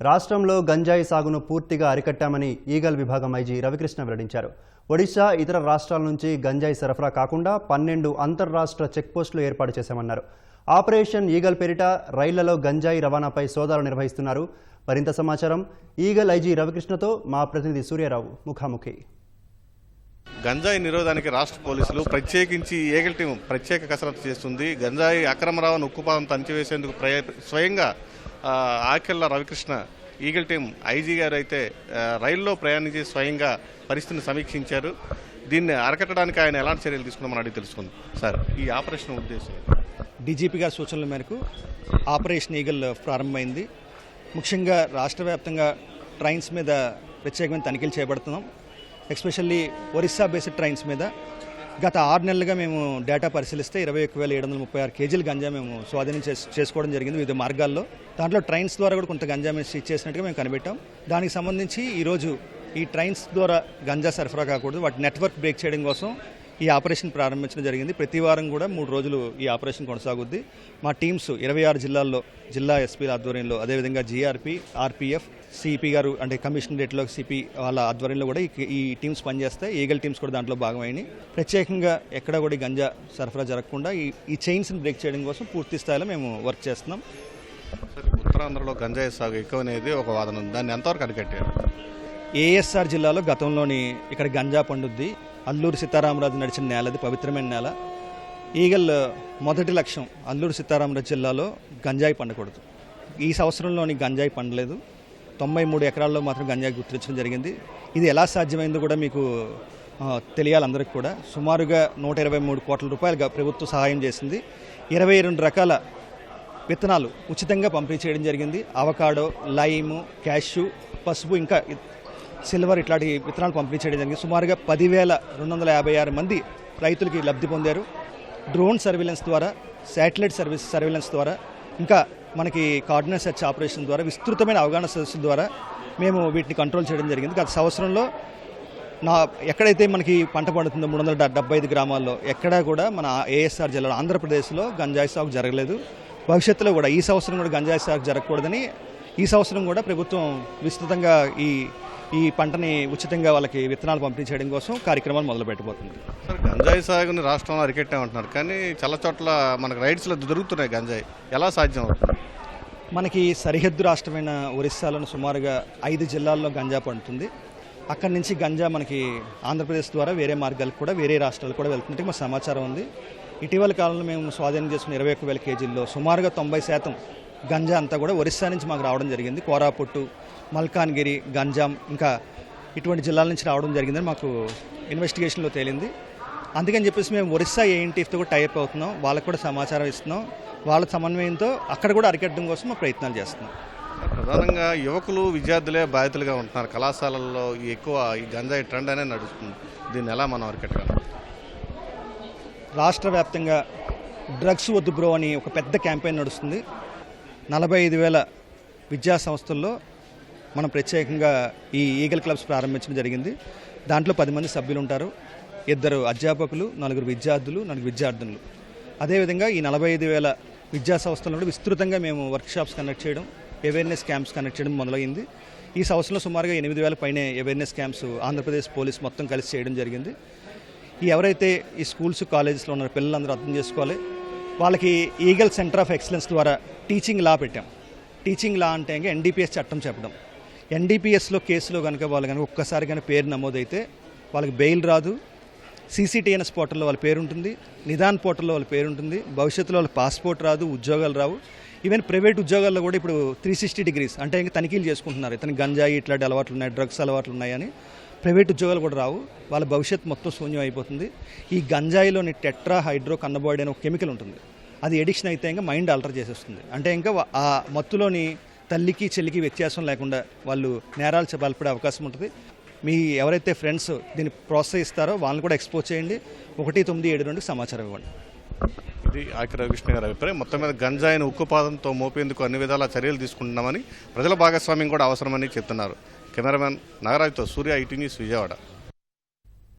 రాష్ట్రంలో గంజాయి సాగును పూర్తిగా అరికట్టామని ఈగల్ విభాగం ఐజీ రవికృష్ణ వెల్లడించారు. ఒడిశా, ఇతర రాష్ట్రాల నుంచి గంజాయి సరఫరా కాకుండా 12 అంతర్రాష్ట్ర చెక్పోస్టులు ఏర్పాటు చేశామన్నారు. ఆపరేషన్ ఈగల్ పేరిట రైళ్లలో గంజాయి రవాణాపై సోదాలు నిర్వహిస్తున్నారు. మరింత సమాచారం ఈగల్ ఐజీ రవికృష్ణతో మా ప్రతినిధి సూర్యారావు ముఖాముఖి. గంజాయి నిరోధానికి రాష్ట్ర పోలీసులు ప్రత్యేకించి ఈగల్ టీం ప్రత్యేక కసరత్తు చేస్తుంది. గంజాయి అక్రమ రవాణా ఉక్కుపాదంతో అంచివేసేందుకు స్వయంగా Akella Ravikrishna eagle team IG గారు అయితే రైల్లో ప్రయాణించి స్వయంగా పరిస్థితిని సమీక్షించారు. దీన్ని అరకట్టడానికి ఆయన ఎలాంటి చర్యలు తీసుకున్నామని అడిగి తెలుసుకుంది. సార్, ఈ ఆపరేషన్ ఉద్దేశం డీజీపీ గారి సూచనల మేరకు ఆపరేషన్ ఈగల్ ప్రారంభమైంది. ముఖ్యంగా రాష్ట్ర వ్యాప్తంగా ట్రైన్స్ మీద ప్రత్యేకమైన తనిఖీలు చేపడుతున్నాం. ఎస్పెషల్లీ ఒరిస్సా బేస్డ్ ట్రైన్స్ మీద గత 6 నెలలుగా మేము డేటా పరిశీలిస్తే 21,736 కేజీల గంజా మేము స్వాధీనం చేసుకోవడం జరిగింది వివిధ మార్గాల్లో. దాంట్లో ట్రైన్స్ ద్వారా కూడా కొంత గంజా మేము సీజ్ చేసినట్టుగా మేము కనిపెట్టాం. దానికి సంబంధించి ఈరోజు ఈ ట్రైన్స్ ద్వారా గంజా సరఫరా కాకూడదు, వాటి నెట్వర్క్ బ్రేక్ చేయడం కోసం ఈ ఆపరేషన్ ప్రారంభించడం జరిగింది. ప్రతి వారం కూడా 3 రోజులు ఈ ఆపరేషన్ కొనసాగుద్ది. మా టీమ్స్ 26 జిల్లాల్లో జిల్లా ఎస్పీల ఆధ్వర్యంలో, అదేవిధంగా జీఆర్పీ, ఆర్పీఎఫ్, సిపి గారు అంటే కమిషనరేట్లో సిపి వాళ్ళ ఆధ్వర్యంలో కూడా ఈ టీమ్స్ పనిచేస్తాయి. ఈగల్ టీమ్స్ కూడా దాంట్లో భాగమైనవి. ప్రత్యేకంగా ఎక్కడ కూడా గంజా సరఫరా జరగకుండా ఈ చైన్స్ని బ్రేక్ చేయడం కోసం పూర్తి స్థాయిలో మేము వర్క్ చేస్తున్నాం. ఉత్తరాంధ్రలో గంజాయి సాగు ఎక్కువ అనేది ఒక వాదన ఉంది. దాన్ని ఎంతవరకు అరికట్టారు? ఏఎస్ఆర్ జిల్లాలో గతంలోని ఇక్కడ గంజా పండుద్ది. అల్లూరు సీతారామరాజు నడిచిన నేల, అది పవిత్రమైన నేల. ఈగల్ మొదటి లక్ష్యం అల్లూరు సీతారామరాజు జిల్లాలో గంజాయి పండకూడదు. ఈ సంవత్సరంలోని గంజాయి పండలేదు. 93 ఎకరాల్లో మాత్రం గంజాయి గుర్తించడం జరిగింది. ఇది ఎలా సాధ్యమైందో కూడా మీకు తెలియాలి అందరికీ కూడా. సుమారుగా 123 కోట్ల రూపాయలుగా ప్రభుత్వం సహాయం చేసింది. 22 రకాల విత్తనాలు ఉచితంగా పంపిణీ చేయడం జరిగింది. అవకాడో, లైము, క్యాష్యూ, పసుపు, ఇంకా సిల్వర్ ఇట్లాంటి విత్తనాలు పంపిణీ చేయడం జరిగింది. సుమారుగా 10,256 మంది రైతులకి లబ్ధి పొందారు. డ్రోన్ సర్వేలెన్స్ ద్వారా, శాటిలైట్ సర్వేలెన్స్ ద్వారా, ఇంకా మనకి కార్డినెన్స్ సెర్చ్ ఆపరేషన్ ద్వారా, విస్తృతమైన అవగాహన సదస్సుల ద్వారా మేము వీటిని కంట్రోల్ చేయడం జరిగింది. గత సంవత్సరంలో ఎక్కడైతే మనకి పంట పండుతుందో 375 గ్రామాల్లో ఎక్కడా కూడా మన ఏఎస్ఆర్ జిల్లాలో, ఆంధ్రప్రదేశ్లో గంజాయి సాగు జరగలేదు. భవిష్యత్తులో కూడా ఈ సంవత్సరం కూడా గంజాయి సాగు జరగకూడదని ఈ సంవత్సరం కూడా ప్రభుత్వం విస్తృతంగా ఈ పంటని ఉచితంగా వాళ్ళకి విత్తనాలు పంపిణీ చేయడం కోసం కార్యక్రమాలు మొదలు పెట్టబోతుంది. సార్, గంజాయి సాగుని రాష్ట్రంలో అరికెట్టామంటున్నారు, కానీ చాలా చోట్ల మనకు రైడ్స్లో దొరుకుతున్నాయి గంజాయి. ఎలా సాధ్యం అవుతుంది? మనకి సరిహద్దు రాష్ట్రమైన ఒరిస్సాలోని సుమారుగా 5 జిల్లాల్లో గంజా పండుతుంది. అక్కడి నుంచి గంజా మనకి ఆంధ్రప్రదేశ్ ద్వారా వేరే మార్గాలకు కూడా, వేరే రాష్ట్రాలకు కూడా వెళ్తున్నట్టు మాకు సమాచారం ఉంది. ఇటీవల కాలంలో మేము స్వాధీనం చేసుకున్న 21,000 కేజీల్లో సుమారుగా 90% గంజా అంతా కూడా ఒరిస్సా నుంచి మాకు రావడం జరిగింది. కోరాపుట్టు, మల్కాన్గిరి, గంజాం, ఇంకా ఇటువంటి జిల్లాల నుంచి రావడం జరిగిందని మాకు ఇన్వెస్టిగేషన్లో తేలింది. అందుకని చెప్పేసి మేము ఒరిస్సా ఏఎన్టీఎఫ్తో కూడా టైప్ అవుతున్నాం. వాళ్ళకు కూడా సమాచారం ఇస్తున్నాం. వాళ్ళ సమన్వయంతో అక్కడ కూడా అరికట్టడం కోసం మేము ప్రయత్నాలు చేస్తున్నాం. ప్రధానంగా యువకులు, విద్యార్థులే బాధితులుగా ఉంటున్నారు. కళాశాలల్లో ఎక్కువ ఈ గంజాయి ట్రెండ్ అనేది నడుస్తుంది. దీన్ని ఎలా మనం అరికట్టగలం? రాష్ట్ర వ్యాప్తంగా డ్రగ్స్ వద్దు బ్రో అని ఒక పెద్ద క్యాంపెయిన్ నడుస్తుంది. 45,000 విద్యా సంస్థల్లో మనం ప్రత్యేకంగా ఈ ఈగల్ క్లబ్స్ ప్రారంభించడం జరిగింది. దాంట్లో 10 మంది సభ్యులు ఉంటారు. 2 అధ్యాపకులు, 4 విద్యార్థులు, 4 విద్యార్థినులు. అదేవిధంగా ఈ 45,000 విద్యా సంస్థలను విస్తృతంగా మేము వర్క్షాప్స్ కండక్ట్ చేయడం, అవేర్నెస్ క్యాంప్స్ కండక్ట్ చేయడం మొదలైంది. ఈ సంవత్సరంలో సుమారుగా 8,000 పైనే అవేర్నెస్ క్యాంప్స్ ఆంధ్రప్రదేశ్ పోలీస్ మొత్తం కలిసి చేయడం జరిగింది. ఎవరైతే ఈ స్కూల్స్, కాలేజెస్లో ఉన్న పిల్లలందరూ అర్థం చేసుకోవాలి. వాళ్ళకి ఈగల్ సెంటర్ ఆఫ్ ఎక్సలెన్స్ ద్వారా టీచింగ్ లా పెట్టాం. టీచింగ్ లా అంటే ఇంకా ఎన్డీపీఎస్ చట్టం చెప్పడం. ఎన్డీపీఎస్లో కేసులో కనుక వాళ్ళు కనుక ఒక్కసారి కనుక పేరు నమోదైతే వాళ్ళకి బెయిల్ రాదు. సీసీటీఎన్ఎస్ పోర్టల్లో వాళ్ళ పేరు ఉంటుంది, నిదాన్ పోర్టల్లో వాళ్ళ పేరు ఉంటుంది. భవిష్యత్తులో వాళ్ళ పాస్పోర్ట్ రాదు, ఉద్యోగాలు రావు. ఈవెన్ ప్రైవేట్ ఉద్యోగాల్లో కూడా ఇప్పుడు 360 డిగ్రీస్ అంటే ఇంకా తనిఖీలు చేసుకుంటున్నారు. ఇతనికి గంజాయి ఇట్లాంటి అలవాట్లు ఉన్నాయి, డ్రగ్స్ అలవాట్లు ఉన్నాయని. ప్రైవేట్ ఉద్యోగాలు కూడా రావు. వాళ్ళ భవిష్యత్తు మొత్తం శూన్యం అయిపోతుంది. ఈ గంజాయిలోని టెట్రా హైడ్రో కన్నబాయిడ్ అనే ఒక కెమికల్ ఉంటుంది. అది ఎడిక్షన్ అయితే ఇంకా మైండ్ ఆల్టర్ చేసేస్తుంది. అంటే ఇంకా ఆ మత్తులోని తల్లికి చెల్లికి వ్యత్యాసం లేకుండా వాళ్ళు నేరాలు పాల్పడే అవకాశం ఉంటుంది. మీ ఎవరైతే ఫ్రెండ్స్ దీన్ని ప్రోత్సహిస్తారో వాళ్ళని కూడా ఎక్స్పోజ్ చేయండి. 1972 సమాచారం ఇవ్వండి. ఇది ఆకెళ్ల రవికృష్ణ గారి అభిప్రాయం. మొత్తం మీద గంజాయిని ఉక్కుపాదంతో మోపేందుకు అన్ని విధాల చర్యలు తీసుకుంటున్నామని, ప్రజల భాగస్వామ్యం కూడా అవసరమని చెప్తున్నారు. కెమెరామెన్ నాగరాజ్తో సూర్య, ఈటీ న్యూస్, విజయవాడ.